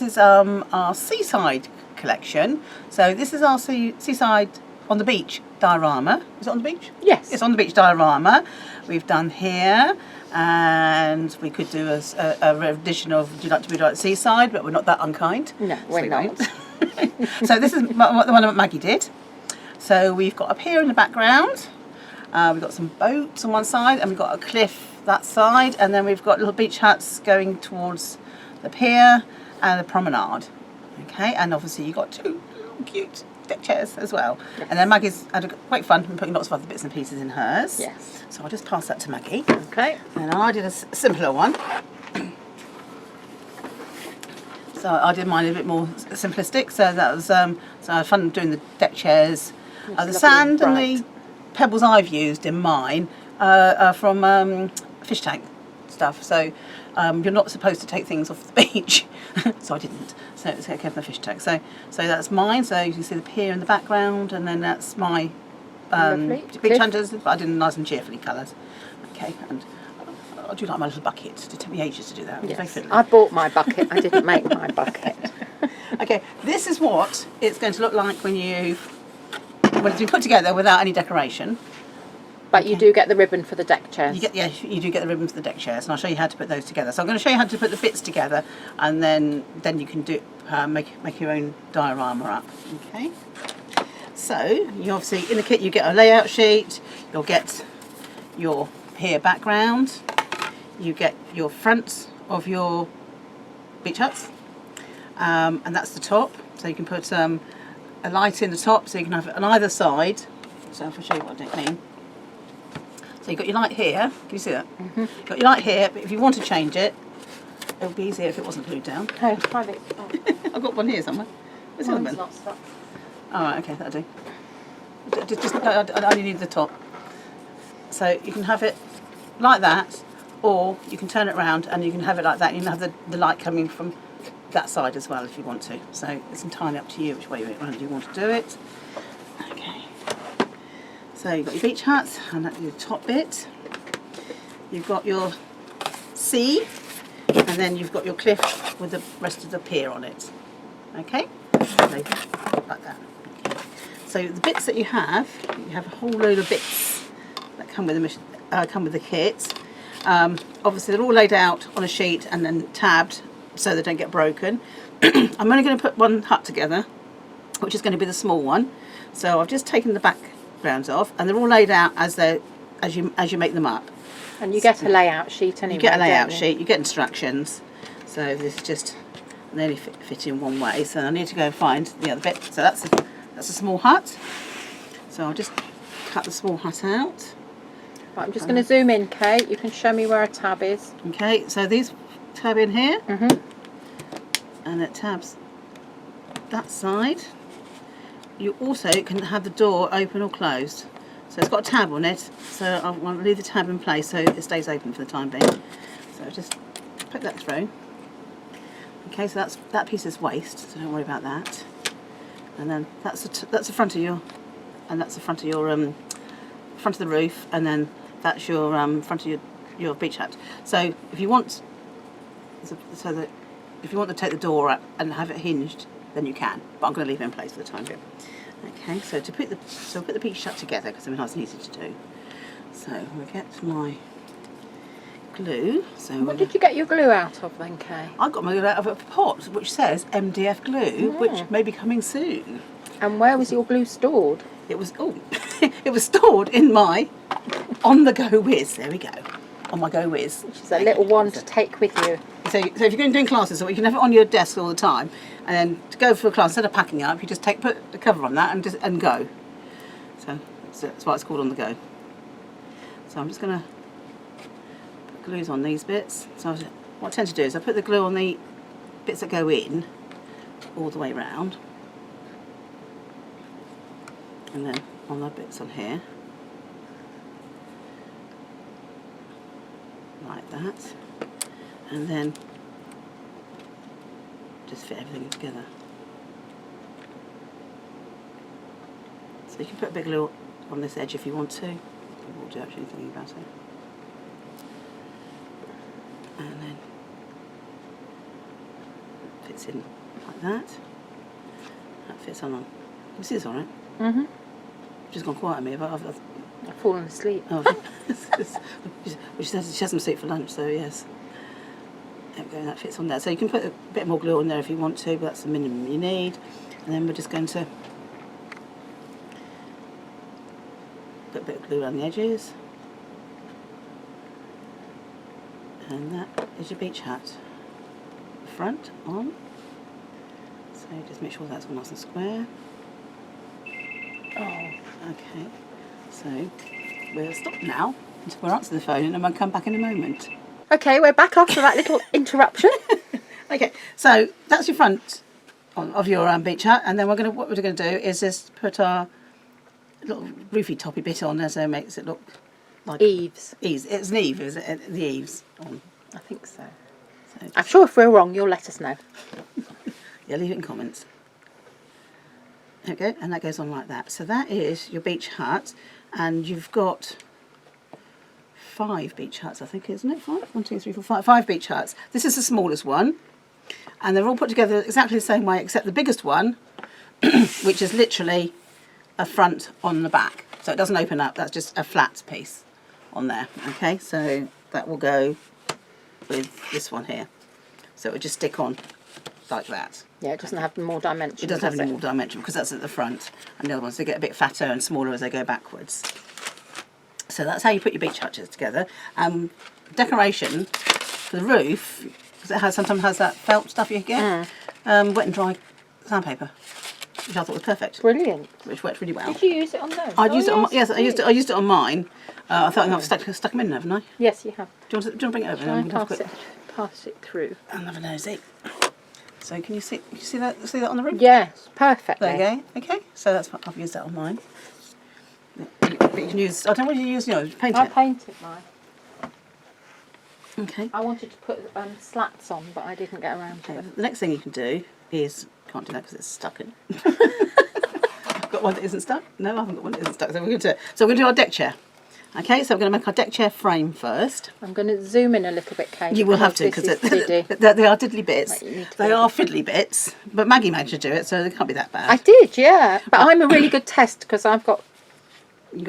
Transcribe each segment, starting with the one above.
is our Seaside collection. So this is our Seaside on the beach diorama. Is it on the beach? Yes. It's on the beach diorama. We've done here, and we could do a rendition of "Do You Like to Be Like the Seaside?" But we're not that unkind. No, we're not. So this is the one that Maggie did. So we've got up here in the background, we've got some boats on one side, and we've got a cliff that side, and then we've got little beach huts going towards the pier and the promenade. Okay, and obviously you've got two cute deck chairs as well. Yes. And then Maggie's had great fun and putting lots of other bits and pieces in hers. Yes. So I'll just pass that to Maggie. Okay. And I did a simpler one. So I did mine a bit more simplistic. So that was so I had fun doing the deck chairs. The sand and the pebbles I've used in mine are from fish tank stuff. So you're not supposed to take things off the beach, so I didn't. So it's okay from the fish tank. So that's mine. So you can see the pier in the background, and then that's my beach hunters. But I did them nice and cheerfully colours. Okay, and I do like my little bucket. It took me ages to do that. Yes. I bought my bucket. I didn't make my bucket. Okay, this is what it's going to look like when it's been put together without any decoration. But you do get the ribbon for the deck chairs. You do get the ribbon for the deck chairs, and I'll show you how to put those together. So I'm going to show you how to put the bits together, and then you can do make your own diorama up. Okay. So you obviously in the kit you get a layout sheet. You'll get your pier background. You get your front of your beach huts, and that's the top. So you can put a light in the top, so you can have it on either side. So if I show you what I mean. So you've got your light here. Can you see that? Mm-hmm. You've got your light here, but if you want to change it, it would be easier if it wasn't glued down. Oh, try this. Oh. I've got one here somewhere. Where's the other one? Not stuck. All right, okay, that'll do. I only need the top. So you can have it like that, or you can turn it around and you can have it like that. And you can have the light coming from that side as well if you want to. So it's entirely up to you which way you want to do it. Okay. So you've got your beach huts, and that's your top bit. You've got your sea, and then you've got your cliff with the rest of the pier on it. Okay? So, like that. Okay. So the bits that you have a whole load of bits that come with the kit. Obviously they're all laid out on a sheet and then tabbed so they don't get broken. I'm only going to put one hut together, which is going to be the small one. So I've just taken the backgrounds off, and they're all laid out as you make them up. And you get a layout sheet anyway. You get a layout sheet. You get instructions. So this just nearly fit in one way. So I need to go and find the other bit. So that's a small hut. So I'll just cut the small hut out. Right, I'm just going to zoom in, Kate. You can show me where a tab is. Okay, so these tab in here, and it tabs that side. You also can have the door open or closed. So it's got a tab on it, so I want to leave the tab in place so it stays open for the time being. So just put that through. Okay, so that piece is waste, so don't worry about that. And then that's the front of your, and that's the front of your front of the roof, and then that's your front of your beach hut. So if you want, if you want to take the door up and have it hinged, then you can. But I'm going to leave it in place for the time being. Okay, so put the beach hut together because it's nice and easy to do. So we'll get my glue. So what did you get your glue out of then, Kay? I got my glue out of a pot which says MDF glue, which may be coming soon. And where was your glue stored? It was it was stored in my on the go whiz. There we go. On my go whiz. Which is a little one to take with you. So if you're going to do classes, so you can have it on your desk all the time, and then to go for a class instead of packing up, you just put the cover on that and go. So that's why it's called on the go. So I'm just going to put glues on these bits. So what I tend to do is I put the glue on the bits that go in all the way round, and then on the bits on here, like that, and then just fit everything together. So you can put a bit of glue on this edge if you want to. I won't do actually anything about it. And then fits in like that. That fits on. Can you see this all right? Mm-hmm. She's gone quiet on me, but I've fallen asleep. Oh, she has some soup for lunch, so yes. There we go, that fits on there. So you can put a bit more glue on there if you want to, but that's the minimum you need. And then we're just going to put a bit of glue around the edges. And that is your beach hat. Front on. So just make sure that's all nice and square. Oh. Okay. So we'll stop now until we'll answer the phone, and then we'll come back in a moment. Okay, we're back after that little interruption. Okay, so that's your front of your beach hat, and then what we're going to do is just put our little roofy toppy bit on there, so it makes it look like eaves. Eaves. It's an eave, is it? The eaves on. I think so. So I'm sure if we're wrong, you'll let us know. Yeah, leave it in comments. Okay, and that goes on like that. So that is your beach hut, and you've got 5 beach huts, I think, isn't it? 5? 1, 2, 3, 4, 5. 5 beach huts. This is the smallest one, and they're all put together exactly the same way, except the biggest one, which is literally a front on the back. So it doesn't open up, that's just a flat piece on there. Okay, so that will go with this one here. So it will just stick on like that. Yeah, it doesn't have more dimension. It doesn't have any more dimension because that's at the front, and the other ones, they get a bit fatter and smaller as they go backwards. So that's how you put your beach hutches together. Decoration for the roof, because it sometimes has that felt stuff you get, wet and dry sandpaper, which I thought was perfect. Brilliant. Which worked really well. Did you use it on those? I used it on. Yes, I used it on mine. I thought I've stuck them in, haven't I? Yes, you have. Do you want to bring it over? Try and pass it through. I'll have a nosy. So can you see that? See that on the roof? Yes, perfect. There you go. Okay, so that's what I've used that on mine. But you can use. I don't want you to use. Paint I it. painted mine. Okay. I wanted to put slats on, but I didn't get around to them. The next thing you can do is, can't do that because it's stuck in. I've got one that isn't stuck. No, I haven't got one that isn't stuck. So we're going to do our deck chair. Okay, so we're going to make our deck chair frame first. I'm going to zoom in a little bit, Kate. You will have to, because they are diddly bits. They are fiddly bits, but Maggie managed to do it, so they can't be that bad. I did, yeah. But I'm a really good test because I've got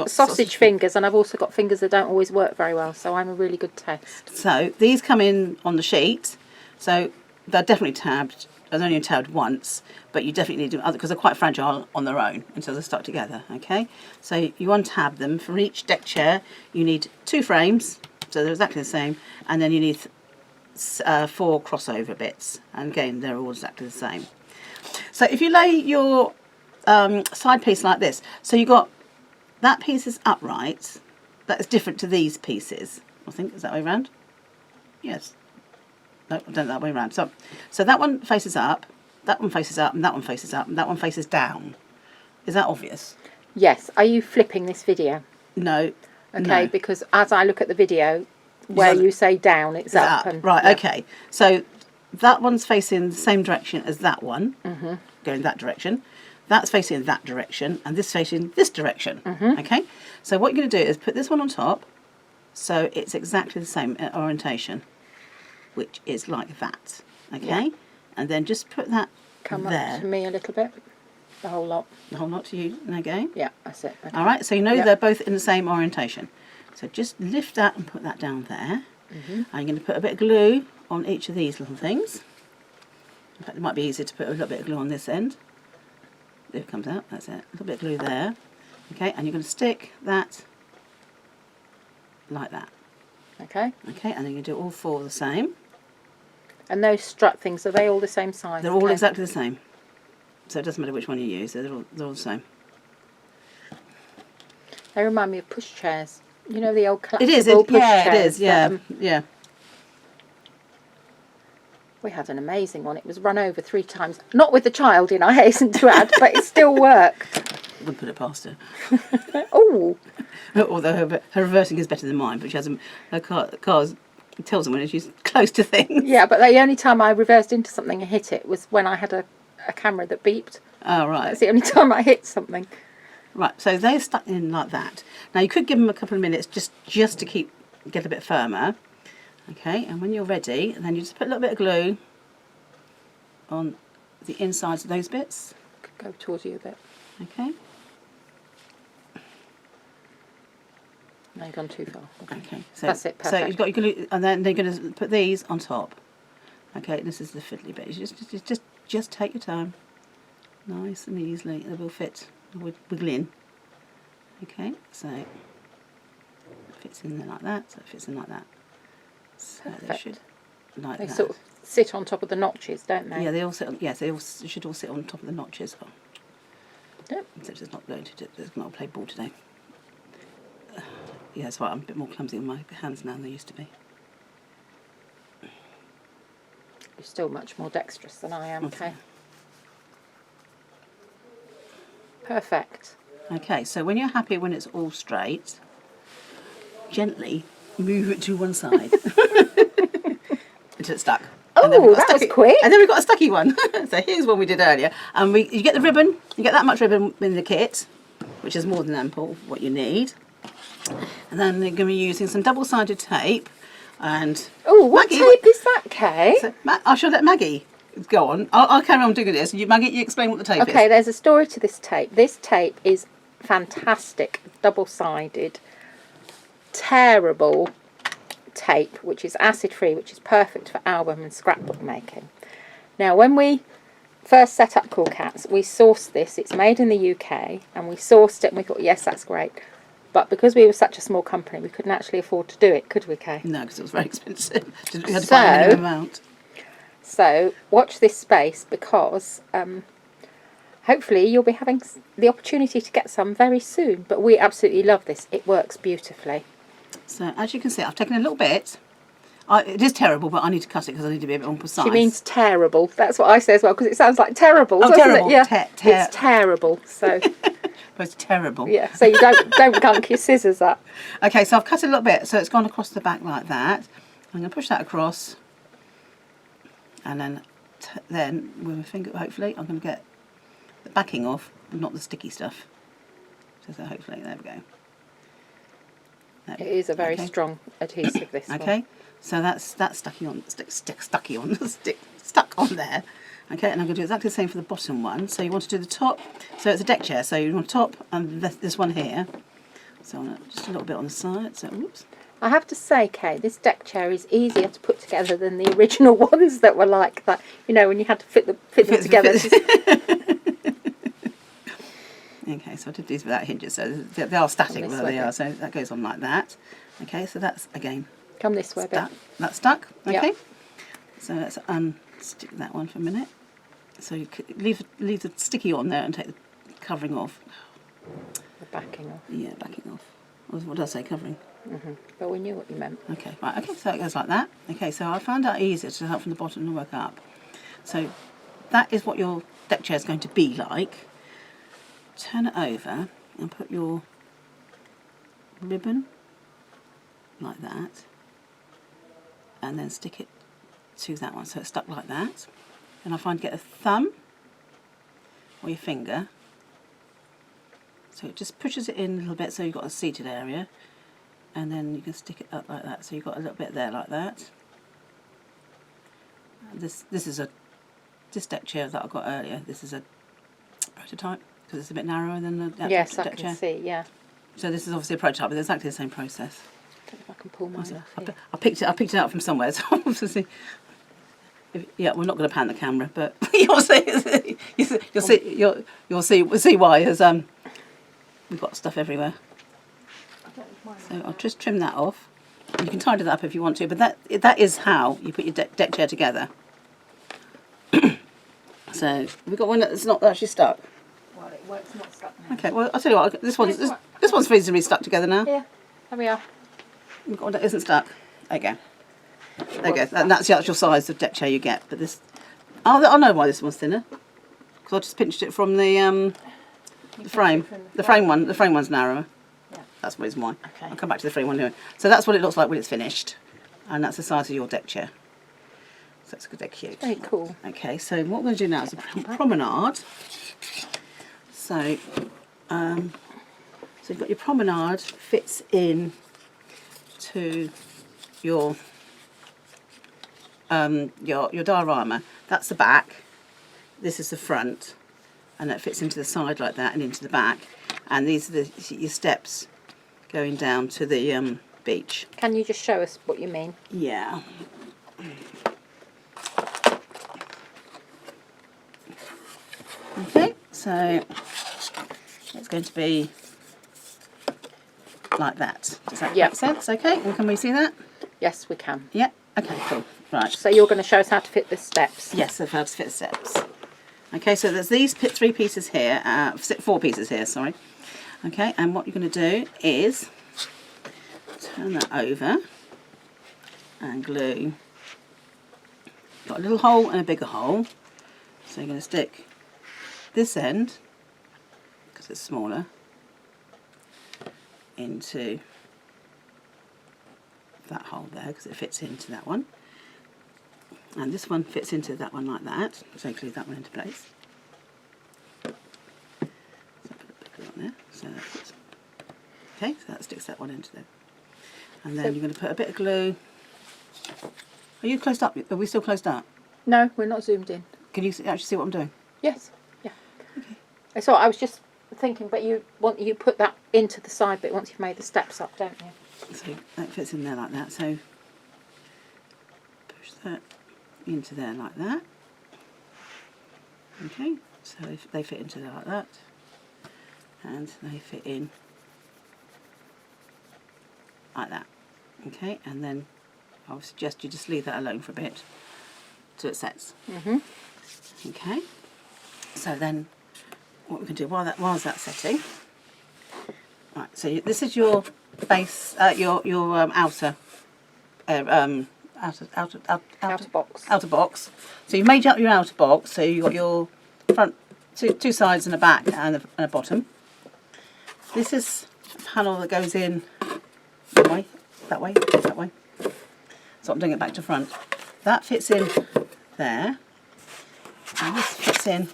sausage fingers, and I've also got fingers that don't always work very well, so I'm a really good test. So these come in on the sheet, so they're definitely tabbed. I've only tabbed once, but you definitely need to, because they're quite fragile on their own until they're stuck together. Okay, so you untab them. For each deck chair you need 2 frames, so they're exactly the same, and then you need 4 crossover bits, and again they're all exactly the same. So if you lay your side piece like this, so you got that piece is upright, that is different to these pieces. I think, is that way around? Yes. No, I've done it that way around. So that one faces up, that one faces up, and that one faces up, and that one faces down. Is that obvious? Yes. Are you flipping this video? No. Okay, no. because as I look at the video, where you say down, it's up. And, right, yeah. okay. So that one's facing the same direction as that one, going that direction. That's facing that direction, and this facing this direction. Okay? So what you're going to do is put this one on top, so it's exactly the same orientation, which is like that. Okay? Yeah. And then just put that Come there. Up to me a little bit. The whole lot. The whole lot to you again? Yeah, that's it. Okay. All right, so you know they're both in the same orientation. So just lift that and put that down there. And you're going to put a bit of glue on each of these little things. In fact, it might be easier to put a little bit of glue on this end. There it comes out, that's it. A little bit of glue there. Okay, and you're going to stick that like that. Okay. Okay, and then you do all 4 the same. And those strut things, are they all the same size? They're all exactly the same. So it doesn't matter which one you use, they're all the same. They remind me of pushchairs. You know the old collapsible pushchairs? It is, yeah, yeah. We had an amazing one. It was run over 3 times. Not with the child in, I hasten to add, but it still worked. I wouldn't put it past her. Oh. Although her reversing is better than mine, but she has her car's tells them when she's close to things. Yeah, but the only time I reversed into something and hit it was when I had a camera that beeped. Oh, right. That's the only time I hit something. Right, so they're stuck in like that. Now you could give them a couple of minutes just to get a bit firmer. Okay, and when you're ready, then you just put a little bit of glue on the insides of those bits. Go towards you a bit. Okay. No, you've gone too far. Okay. So that's it. Perfect. So you've got your glue, and then they're going to put these on top. Okay. This is the fiddly bit. You just take your time, nice and easily. They will fit. Wiggle in. Okay. So it fits in there like that. So it fits in like that. So Perfect. they should like They that. sort of sit on top of the notches, don't they? Yeah, they all sit on. Yes, they all should all sit on top of the notches. Oh. Yep. Except it's not going to. It's not play ball today. Yeah, that's right. I'm a bit more clumsy with my hands now than they used to be. You're still much more dexterous than I am, okay? Perfect. Okay, so when you're happy when it's all straight, gently move it to one side until it's stuck. Oh, that was quick. And then we've got a stucky one. So here's one we did earlier. And you get the ribbon. You get that much ribbon in the kit, which is more than ample what you need. And then they're going to be using some double-sided tape. And oh, what Maggie, tape is that, Kay? So, I shall let Maggie go on. I'll carry on doing this. Maggie, you explain what the tape is. Okay, there's a story to this tape. This tape is fantastic, double-sided, tearable tape, which is acid-free, which is perfect for album and scrapbook making. Now, when we first set up Cool Cats, we sourced this. It's made in the UK, and we sourced it, and we thought, yes, that's great. But because we were such a small company, we couldn't actually afford to do it, could we, Kay? No, because it was very expensive. We had to buy a minimum amount. So watch this space, because hopefully you'll be having the opportunity to get some very soon. But we absolutely love this. It works beautifully. So as you can see, I've taken a little bit. It is terrible, but I need to cut it because I need to be a bit more precise. She means terrible. That's what I say as well, because it sounds like terrible, doesn't terrible. it? Yeah, it's terrible. So it's terrible. yeah, so you don't gunk your scissors up. Okay, so I've cut it a little bit, so it's gone across the back like that. I'm going to push that across, and then with my finger, hopefully, I'm going to get the backing off, and not the sticky stuff. So hopefully, there we go. It is a very strong adhesive, this one. Okay, so that's stuck on there. Okay, and I'm going to do exactly the same for the bottom one. So you want to do the top, so it's a deck chair, so you want top and this one here. So just a little bit on the side, so oops. I have to say, Kay, this deck chair is easier to put together than the original ones that were like that. You know, when you had to fit them together. Okay, so I did these without hinges, so they are static where they are, so that goes on like that. Okay, so that's, again, come this way, stuck. That's stuck, okay. Yep. So let's unstick that one for a minute. So you could leave the sticky on there and take the covering off. The backing off. Yeah, backing off. What did I say, covering? But we knew what you meant. Okay, right, okay, so it goes like that. Okay, so I found out easier to help from the bottom and work up. So that is what your deck chair is going to be like. Turn it over and put your ribbon like that, and then stick it to that one so it's stuck like that. And I find get a thumb or your finger, so it just pushes it in a little bit so you've got a seated area, and then you can stick it up like that, so you've got a little bit there like that. This is this deck chair that I got earlier. This is a prototype because it's a bit narrower than the actual yes, deck I can chair. See, yeah. So this is obviously a prototype, but it's exactly the same process. I don't know if I can pull mine off here. I picked it up from somewhere. So obviously, yeah, we're not going to pan the camera, but you'll see why. As we've got stuff everywhere. So I'll just trim that off. You can tidy that up if you want to, but that is how you put your deck chair together. So we've got one that's not actually stuck. Well, it's not stuck now. Okay, well I'll tell you what. This one's reasonably stuck together now. Yeah, there we are. We've got one that isn't stuck. There you go. There you go. And that's the actual size of deck chair you get. But this, I know why this one's thinner. Because I just pinched it from the frame. The frame one's narrower. Yeah. That's the reason why. Okay. I'll come back to the frame one anyway. So that's what it looks like when it's finished, and that's the size of your deck chair. So that's good, they're cute. Very cool. Okay, so what we're going to do now is a promenade. So, you've got your promenade fits in to your diorama. That's the back. this is the front, and that fits into the side like that and into the back, and these are your steps going down to the beach. Can you just show us what you mean? Yeah. Okay, so it's going to be like that. Does that make sense? Okay, and can we see that? Yes, we can. Yeah. Okay, cool. Right. So you're going to show us how to fit the steps. Yes, I've had to fit the steps. Okay, so there's these 3 pieces here, 4 pieces here, sorry. Okay, and what you're going to do is turn that over and glue. Got a little hole and a bigger hole. So you're going to stick this end, because it's smaller, into that hole there, because it fits into that one. And this one fits into that one like that, so glue that one into place. So put a bit of glue on there. So that's, okay, so that sticks that one into there. And then you're going to put a bit of glue. Are you closed up? Are we still closed up? No, we're not zoomed in. Can you actually see what I'm doing? Yes. Yeah. Okay. So I was just thinking, but you put that into the side bit once you've made the steps up, don't you? So that fits in there like that. So push that into there like that. Okay, so they fit into there like that, and they fit in like that. Okay, and then I would suggest you just leave that alone for a bit till it sets. Okay, so then what we can do while that's setting. Right, so this is your base, your outer outer box. So you've made up your outer box. So you've got your front, two sides and a back and a bottom. This is a panel that goes in that way, that way, that way. So I'm doing it back to front. That fits in there, and this fits in.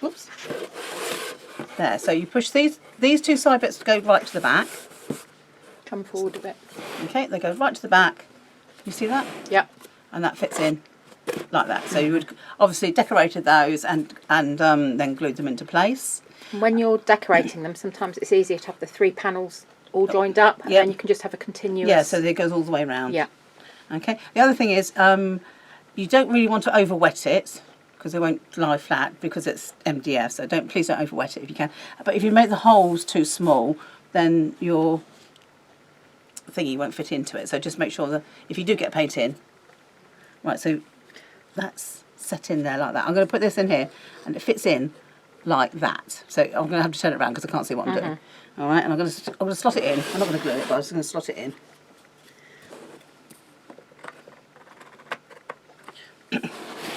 Whoops. There. So you push these 2 side bits to go right to the back. Come forward a bit. Okay, they go right to the back. You see that? Yep. And that fits in like that. So you would obviously decorated those and then glued them into place. When you're decorating them, sometimes it's easier to have the 3 panels all joined up, and then you can just have a continuous. Yeah, so it goes all the way around. Yeah. Okay. The other thing is, you don't really want to over wet it, because it won't lie flat because it's MDF. So please don't over wet it if you can. But if you make the holes too small, then your thingy won't fit into it. So just make sure that if you do get paint in, right. So that's set in there like that. I'm going to put this in here, and it fits in like that. So I'm going to have to turn it around because I can't see what I'm doing. All right, and I'm going to slot it in. I'm not going to glue it, but I'm just going to slot it in.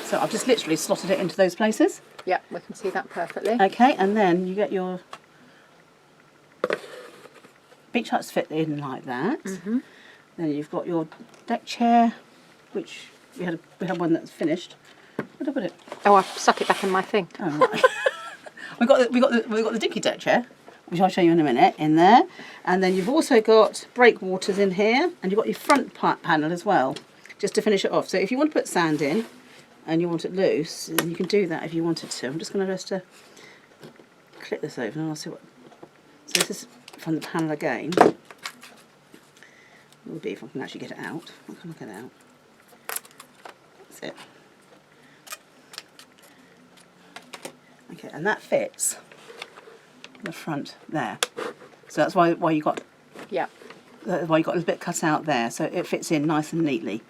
So I've just literally slotted it into those places. Yeah, we can see that perfectly. Okay, and then you get your beach huts fit in like that. Then you've got your deck chair, which we had one that's finished. Where did I put it? Oh, I stuck it back in my thing. Oh, right. we got the dinky deck chair, which I'll show you in a minute, in there. And then you've also got breakwaters in here, and you've got your front panel as well, just to finish it off. So if you want to put sand in and you want it loose, then you can do that if you wanted to. I'm just going to click this over and I'll see what. So this is from the panel again. It will be if I can actually get it out. I can get it out. That's it. Okay, and that fits the front there. So that's why you got. Yeah. That's why you got a little bit cut out there, so it fits in nice and neatly.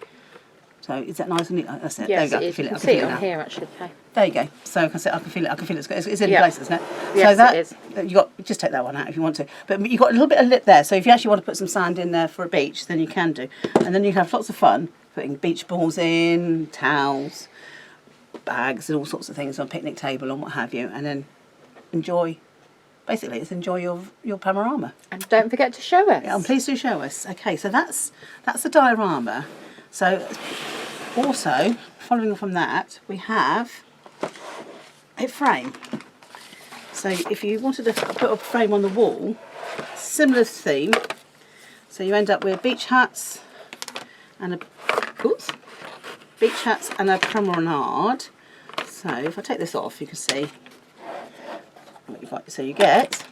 So is that nice and neat? That's it. Yes, there you go. it is. You can see it on here actually. Okay. There you go. So I can feel it. I can feel it. It's in Yeah. place, isn't it? Yes, so that, it is. You got just take that one out if you want to. But you've got a little bit of lip there. So if you actually want to put some sand in there for a beach, then you can do. And then you have lots of fun putting beach balls in, towels, bags, and all sorts of things on a picnic table and what have you, and then enjoy. Basically, it's enjoy your panorama. And don't forget to show us. Yeah, and please do show us. Okay, so that's the diorama. So also, following on from that, we have a frame. So if you wanted to put a frame on the wall, similar theme. So you end up with beach hats and a promenade. So So if I take this off, you can see what you've got. So you get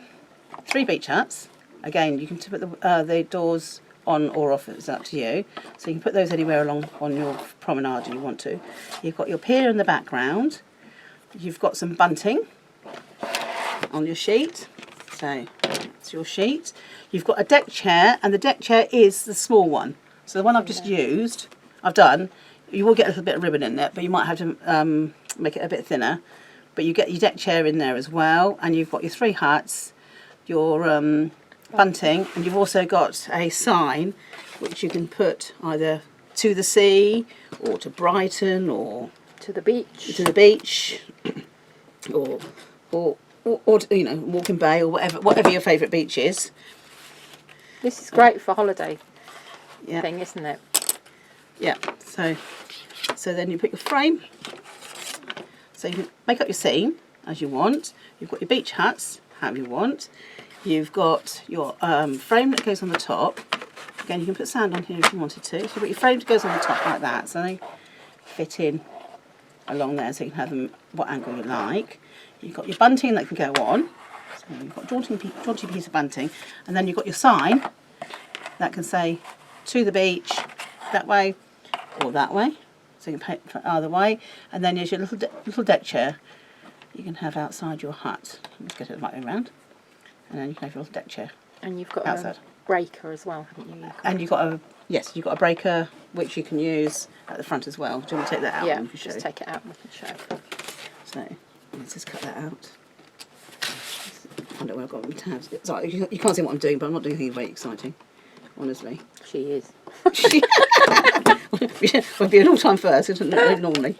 3 beach huts. Again, you can put the doors on or off, it's up to you. So you can put those anywhere along on your promenade you want to. You've got your pier in the background. You've got some bunting on your sheet. So it's your sheet. You've got a deck chair, and the deck chair is the small one. So the one I've just used, you will get a little bit of ribbon in it, but you might have to make it a bit thinner. But you get your deck chair in there as well, and you've got your 3 huts, your bunting, and you've also got a sign which you can put either to the sea or to Brighton or To the beach. or you know, Walking Bay or whatever your favourite beach is. This is great for holiday Yeah. thing, isn't it? Yeah. So then you put your frame. So you can make up your scene as you want. You've got your beach huts, how you want. You've got your frame that goes on the top. Again, you can put sand on here if you wanted to. So you've got your frame that goes on the top like that, so they fit in along there, so you can have them what angle you like. You've got your bunting that can go on. So you've got a jaunty piece of bunting, and then you've got your sign that can say to the beach that way or that way. So you can put it either way, and then there's your little deck chair you can have outside your hut. Let's get it the right way around, and then you can have your little deck chair. And you've got outside. a breaker as well, haven't you? And you've got a breaker which you can use at the front as well. Do you want to take that out? Yeah, and show? just take it out and we can show. So let's just cut that out. I don't know where I've got my tabs. Sorry, you can't see what I'm doing, but I'm not doing anything very exciting, honestly. She is. Would be an all-time first, isn't it, normally?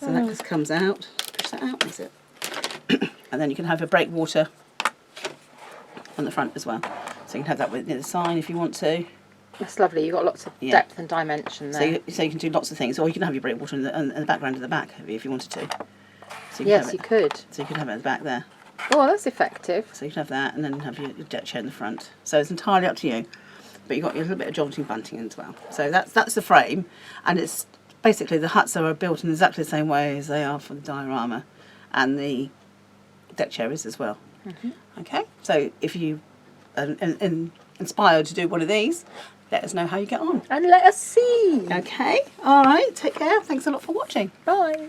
So that just comes out. Push that out, that's it. And then you can have a breakwater on the front as well. So you can have that with the sign if you want to. That's lovely. You've got lots of depth and dimension there. So you can do lots of things, or you can have your breakwater in the background of the back if you wanted to. So Yes, you could. So you could have it at the back there. Oh, that's effective. So you can have that, and then have your deck chair in the front. So it's entirely up to you. But you've got your little bit of jaunting bunting in as well. So that's the frame, and it's basically the huts are built in exactly the same way as they are for the diorama, and the deck chair is as well. Okay, so if you are inspired to do one of these, let us know how you get on. And let us see. Okay, all right, take care. Thanks a lot for watching. Bye.